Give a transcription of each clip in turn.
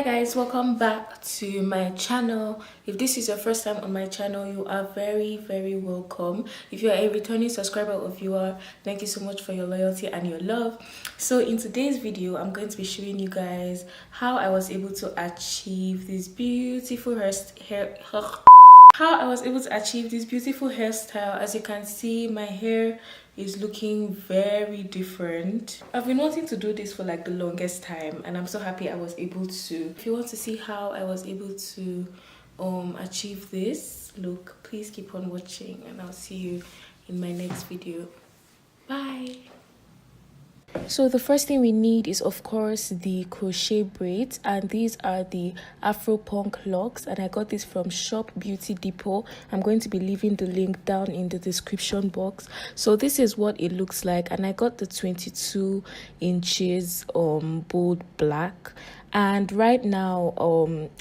Hi guys, welcome back to my channel. If this is your first time on my channel, you are very welcome. If you are a returning subscriber or viewer, thank you so much for your loyalty and your love. So in today's video, I'm going to be showing you guys how I was able to achieve this beautiful hairstyle. As you can see, my hair is looking very different. I've been wanting to do this for like the longest time, and I'm so happy I was able to. If you want to see how I was able to achieve this look, please keep on watching, and I'll see you in my next video. Bye. So the first thing we need is of course the crochet braids, and these are the Afro Punk locks, and I got this from Shop Beauty Depot. I'm going to be leaving the link down in the description box. So this is what it looks like, and I got the 22 inches bold black, and right now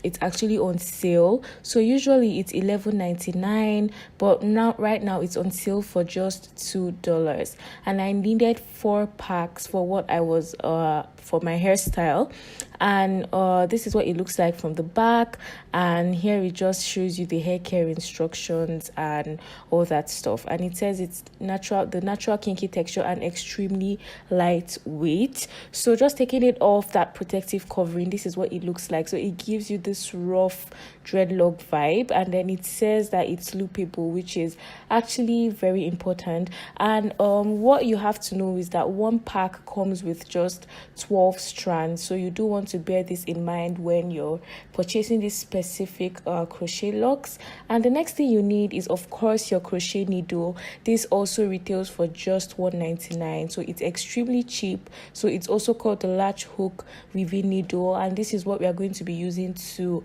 it's actually on sale. So usually it's $11.99, but right now it's on sale for just $2, and I needed 4 packs for what I was for my hairstyle. And this is what it looks like from the back, and here it just shows you the hair care instructions and all that stuff, and it says it's the natural kinky texture and extremely lightweight. So just taking it off that protective covering, this is what it looks like. So it gives you this rough dreadlock vibe, and then it says that it's loopable, which is actually very important. And what you have to know is that one pack comes with just 12 strands, so you do want to bear this in mind when you're purchasing this specific crochet locks. And the next thing you need is of course your crochet needle. This also retails for just $1.99, so it's extremely cheap. So it's also called the latch hook weaving needle, and this is what we are going to be using to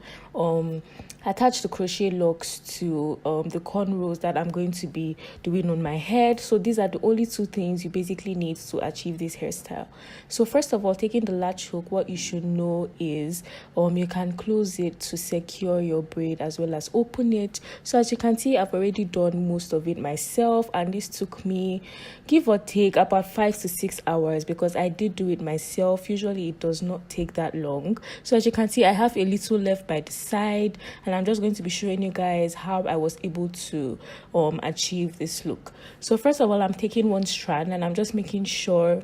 attach the crochet locks to the cornrows that I'm going to be doing on my head. So these are the only 2 things you basically need to achieve this hairstyle. So first of all, taking the latch hook, what you should know is you can close it to secure your braid as well as open it. So as you can see, I've already done most of it myself, and this took me, give or take, about 5 to 6 hours because I did do it myself. Usually it does not take that long. So as you can see, I have a little left by the side, and I'm just going to be showing you guys how I was able to achieve this look. So first of all, I'm taking one strand, and I'm just making sure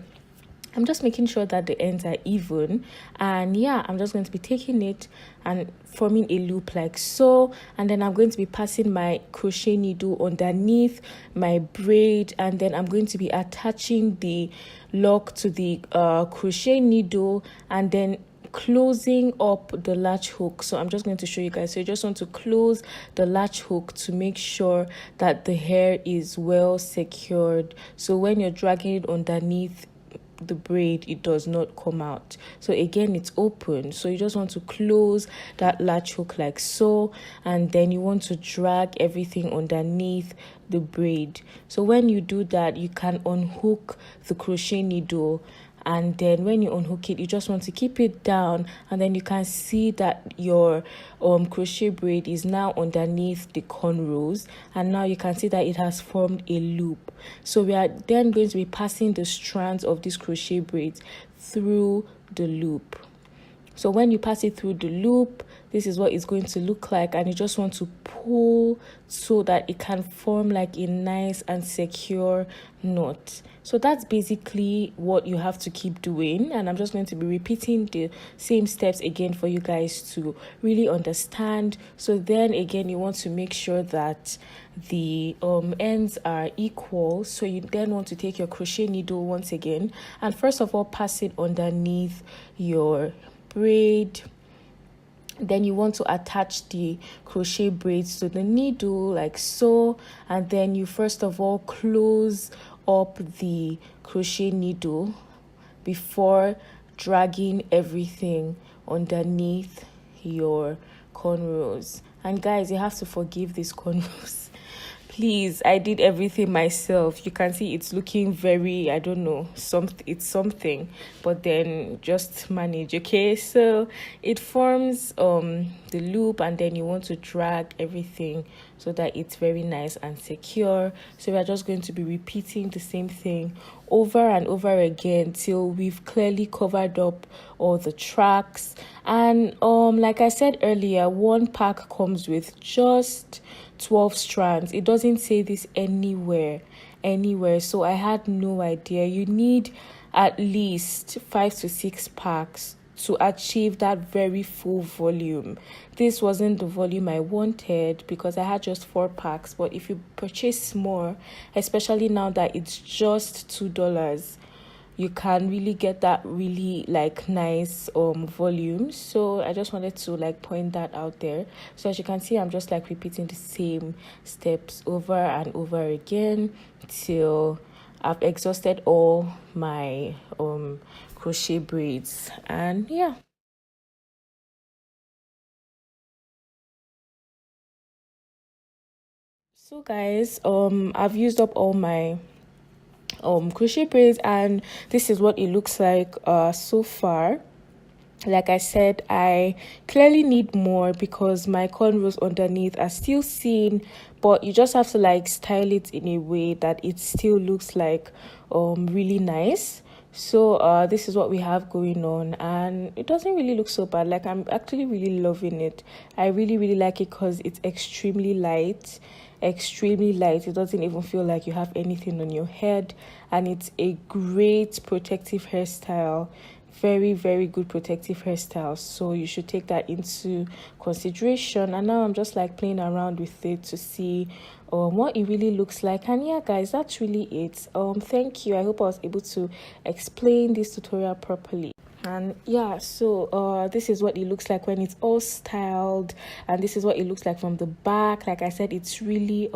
that the ends are even, and yeah, I'm just going to be taking it and forming a loop like so, and then I'm going to be passing my crochet needle underneath my braid, and then I'm going to be attaching the lock to the crochet needle and then closing up the latch hook. So I'm just going to show you guys. So you just want to close the latch hook to make sure that the hair is well secured, so when you're dragging it underneath the braid, it does not come out. So again, it's open, so you just want to close that latch hook like so, and then you want to drag everything underneath the braid. So when you do that, you can unhook the crochet needle, and then when you unhook it, you just want to keep it down, and then you can see that your crochet braid is now underneath the cornrows, and now you can see that it has formed a loop. So we are then going to be passing the strands of these crochet braids through the loop. So when you pass it through the loop, this is what it's going to look like, and you just want to pull so that it can form like a nice and secure knot. So that's basically what you have to keep doing, and I'm just going to be repeating the same steps again for you guys to really understand. So then again, you want to make sure that the ends are equal. So you then want to take your crochet needle once again, and first of all pass it underneath your braid. Then you want to attach the crochet braids to the needle like so, and then you first of all close up the crochet needle before dragging everything underneath your cornrows. And guys, you have to forgive these cornrows. Please, I did everything myself. You can see it's looking very, I don't know, it's something, but then just manage. Okay, so it forms the loop, and then you want to drag everything so that it's very nice and secure. So we're just going to be repeating the same thing over and over again till we've clearly covered up all the tracks. And like I said earlier, one pack comes with just 12 strands. It doesn't say this anywhere, so I had no idea. You need at least 5 to 6 packs to achieve that very full volume. This wasn't the volume I wanted because I had just 4 packs, but if you purchase more, especially now that it's just $2, you can really get that really like nice volume. So I just wanted to like point that out there. So as you can see, I'm just like repeating the same steps over and over again till I've exhausted all my crochet braids. And yeah, so guys, I've used up all my crochet braids, and this is what it looks like so far. Like I said, I clearly need more because my cornrows underneath are still seen, but you just have to like style it in a way that it still looks like really nice. So this is what we have going on, and it doesn't really look so bad. Like, I'm actually really loving it. I really like it because it's extremely light. It doesn't even feel like you have anything on your head, and it's a great protective hairstyle. Very good protective hairstyle, so you should take that into consideration. And now I'm just like playing around with it to see what it really looks like. And yeah guys, that's really it. Thank you. I hope I was able to explain this tutorial properly. And yeah, so this is what it looks like when it's all styled, and this is what it looks like from the back. Like I said, it's really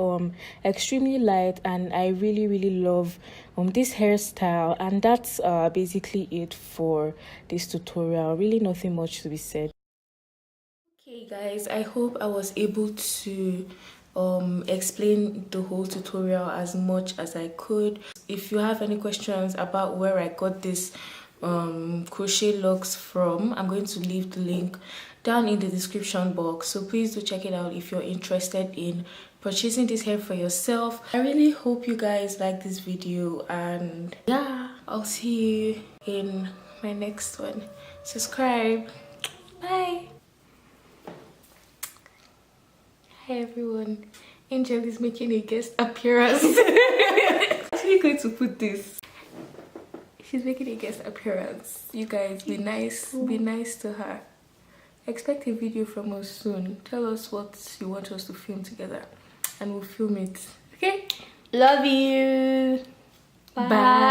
extremely light, and I really love this hairstyle. And that's basically it for this tutorial. Really nothing much to be said. Okay guys, I hope I was able to explain the whole tutorial as much as I could. If you have any questions about where I got this crochet locks from, I'm going to leave the link down in the description box, so please do check it out if you're interested in purchasing this hair for yourself. I really hope you guys like this video, and yeah, I'll see you in my next one. Subscribe. Bye. Hi everyone, Angel is making a guest appearance. I'm actually going to put this. She's making a guest appearance. You guys, be nice to her. Expect a video from us soon. Tell us what you want us to film together, and we'll film it. Okay? Love you. Bye. Bye.